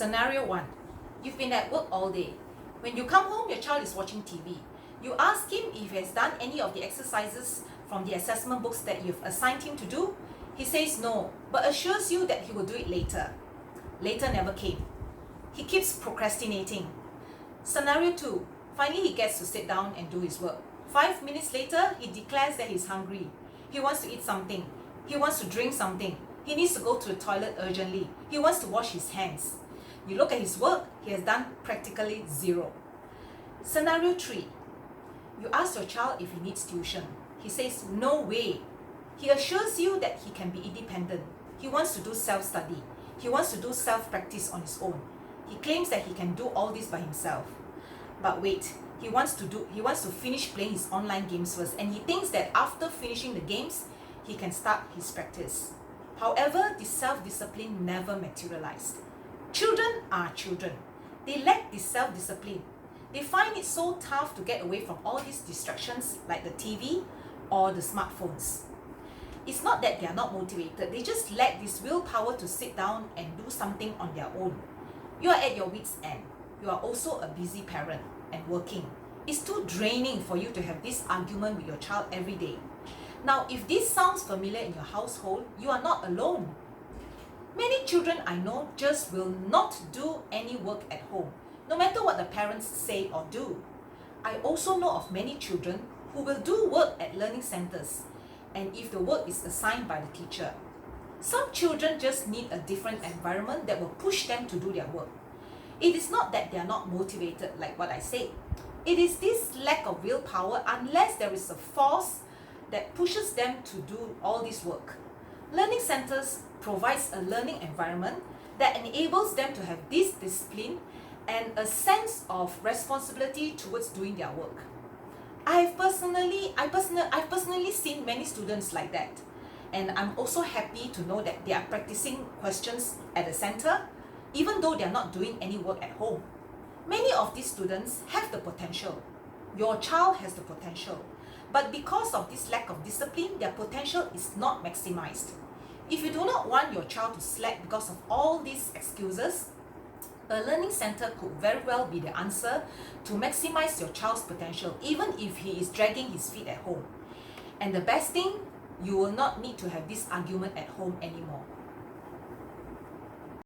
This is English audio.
Scenario 1. You've been at work all day. When you come home, your child is watching TV. You ask him if he has done any of the exercises from the assessment books that you've assigned him to do. He says no, but assures you that he will do it later. Later never came. He keeps procrastinating. Scenario 2. Finally, he gets to sit down and do his work. 5 minutes later, he declares that he's hungry. He wants to eat something. He wants to drink something. He needs to go to the toilet urgently. He wants to wash his hands. You look at his work, he has done practically zero. Scenario 3. You ask your child if he needs tuition. He says, no way. He assures you that he can be independent. He wants to do self-study. He wants to do self-practice on his own. He claims that he can do all this by himself. But wait, he wants to finish playing his online games first, and he thinks that after finishing the games, he can start his practice. However, this self-discipline never materialized. Children are children. They lack this self-discipline. They find it so tough to get away from all these distractions like the TV or the smartphones. It's not that they are not motivated, they just lack this willpower to sit down and do something on their own. You are at your wit's end. You are also a busy parent and working. It's too draining for you to have this argument with your child every day. Now, if this sounds familiar in your household, you are not alone. Many children I know just will not do any work at home, no matter what the parents say or do. I also know of many children who will do work at learning centers, and if the work is assigned by the teacher. Some children just need a different environment that will push them to do their work. It is not that they are not motivated, like what I said. It is this lack of willpower unless there is a force that pushes them to do all this work. Learning centers provides a learning environment that enables them to have this discipline and a sense of responsibility towards doing their work. I've personally seen many students like that, and I'm also happy to know that they are practicing questions at the center, even though they are not doing any work at home. Many of these students have the potential. Your child has the potential, but because of this lack of discipline, their potential is not maximized. If you do not want your child to slack because of all these excuses, a learning center could very well be the answer to maximize your child's potential, even if he is dragging his feet at home. And the best thing, you will not need to have this argument at home anymore.